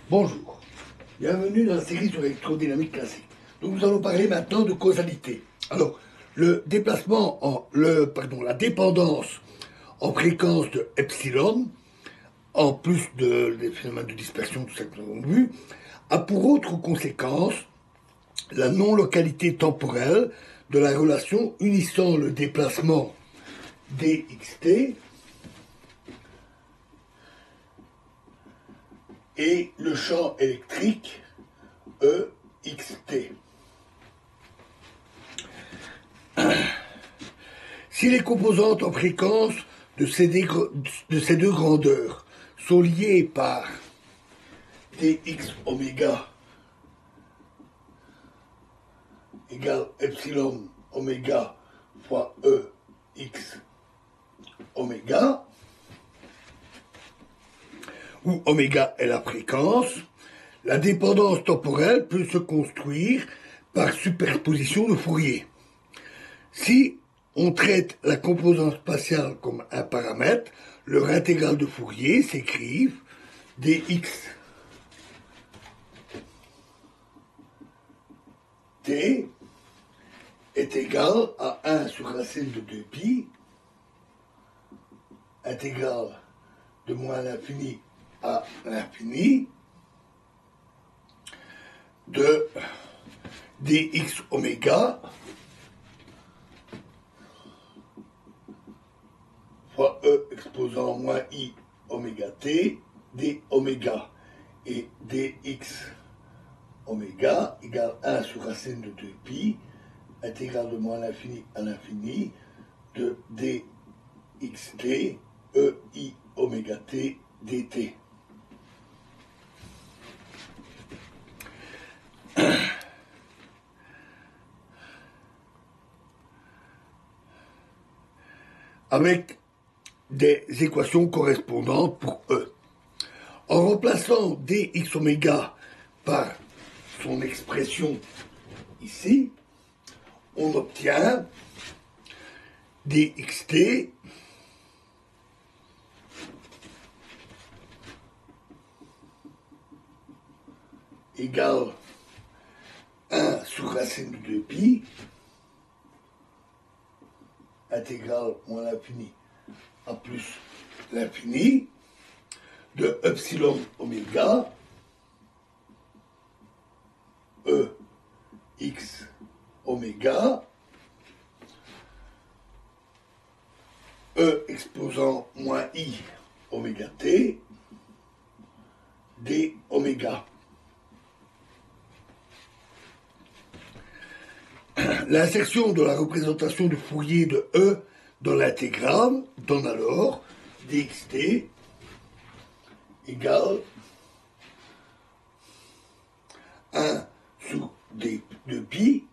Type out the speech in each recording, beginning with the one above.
Bonjour, bienvenue dans la série sur l'électrodynamique classique. Donc nous allons parler maintenant de causalité. Alors, le déplacement, la dépendance en fréquence de epsilon, en plus des phénomènes de dispersion, tout ça que nous avons vu, a pour autre conséquence la non-localité temporelle de la relation unissant le déplacement dxt et le champ électrique EXT. Si les composantes en fréquence de ces deux grandeurs sont liées par dx oméga égale epsilon oméga fois E x oméga, où oméga est la fréquence, la dépendance temporelle peut se construire par superposition de Fourier. Si on traite la composante spatiale comme un paramètre, leur intégrale de Fourier s'écrive dx t est égal à 1 sur racine de 2pi, intégrale de moins l'infini à l'infini, de dx oméga fois E exposant moins I oméga t, d oméga, et dx oméga égale 1 sur racine de 2pi, intégrale de moins l'infini à l'infini, de dxt, ei oméga t dt. Avec des équations correspondantes pour E. En remplaçant dx oméga par son expression ici, on obtient dxt égale 1 sur racine de 2pi, intégrale moins l'infini à plus l'infini, de epsilon oméga E x oméga, E exposant moins I oméga t, d oméga. L'insertion de la représentation de Fourier de E dans l'intégrale donne alors dxt égale 1 sous d de pi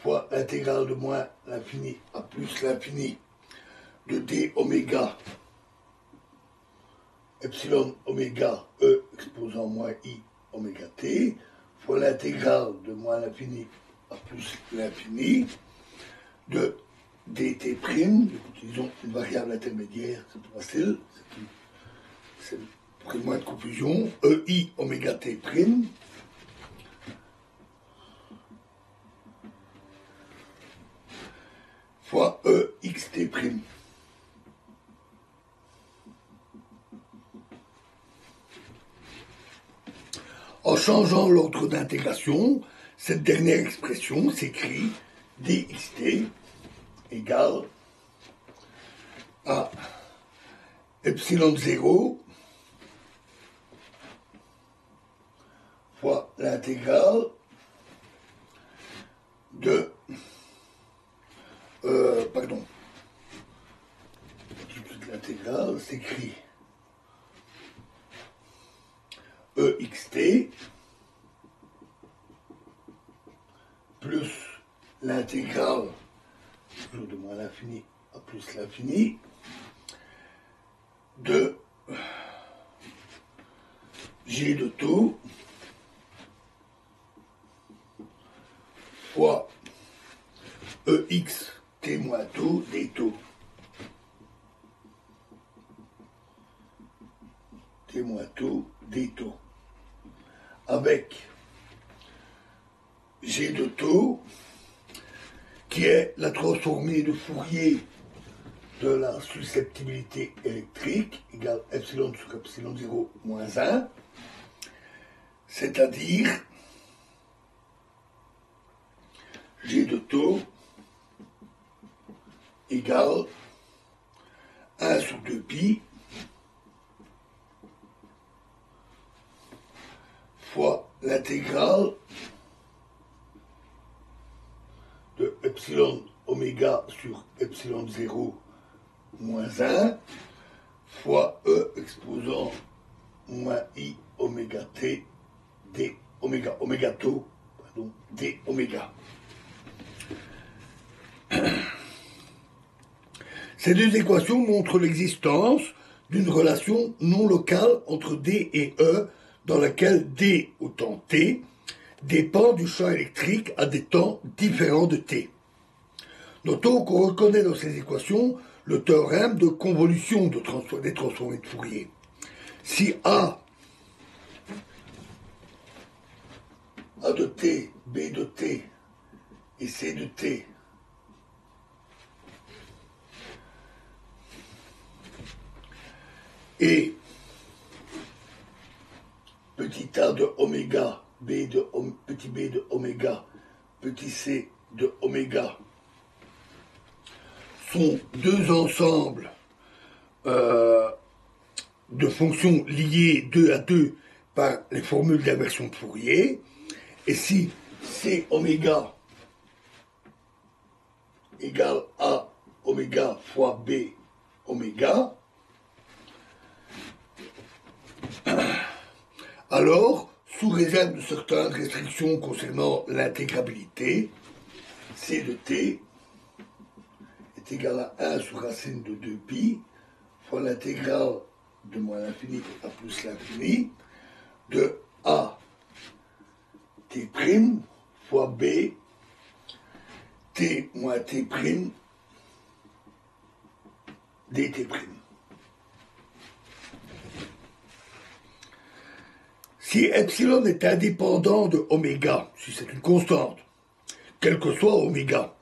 fois l'intégrale de moins l'infini à plus l'infini de d oméga epsilon oméga E exposant moins I oméga t fois l'intégrale de moins l'infini à plus l'infini de dt', utilisons une variable intermédiaire, c'est plus facile, c'est pour moins de confusion, ei oméga t', fois ext'. En changeant l'ordre d'intégration, cette dernière expression s'écrit dxt égale à epsilon 0 fois l'intégrale de l'intégrale s'écrit ext plus l'intégrale toujours de moins l'infini à plus l'infini de g de taux fois ex t moins taux des taux t moins taux des taux. Avec G de taux, qui est la transformée de Fourier de la susceptibilité électrique, égale epsilon sur epsilon 0 moins 1, c'est-à-dire G de taux égale 1 sur 2pi fois l'intégrale de epsilon oméga sur epsilon 0 moins 1 fois E exposant moins I oméga T d oméga, oméga tau, pardon, d oméga. Ces deux équations montrent l'existence d'une relation non locale entre D et E dans laquelle D au temps t dépend du champ électrique à des temps différents de t. Notons qu'on reconnaît dans ces équations le théorème de convolution des transformées de Fourier. Si A de t, B de t et C de t et petit a de oméga, petit b de oméga, petit c de oméga sont deux ensembles de fonctions liées 2 à 2 par les formules d'inversion de Fourier, et si C oméga égale A oméga fois B oméga, alors, sous réserve de certaines restrictions concernant l'intégrabilité, C de t est égal à 1 sur racine de 2pi fois l'intégrale de moins l'infini à plus l'infini de A t' fois B t moins t' dt'. Si epsilon est indépendant de oméga, si c'est une constante, quel que soit oméga,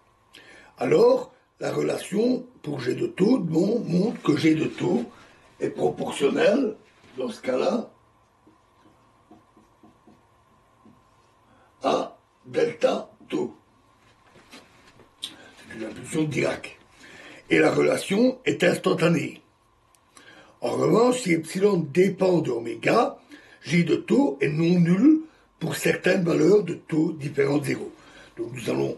alors la relation pour G de taux montre que G de taux est proportionnel, dans ce cas-là, à delta taux. C'est une impulsion de Dirac. Et la relation est instantanée. En revanche, si epsilon dépend de oméga, G de taux est non nul pour certaines valeurs de taux différents de 0. Donc dans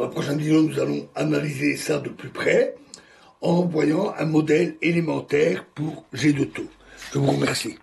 la prochaine vidéo, nous allons analyser ça de plus près en voyant un modèle élémentaire pour G de taux. Je vous remercie.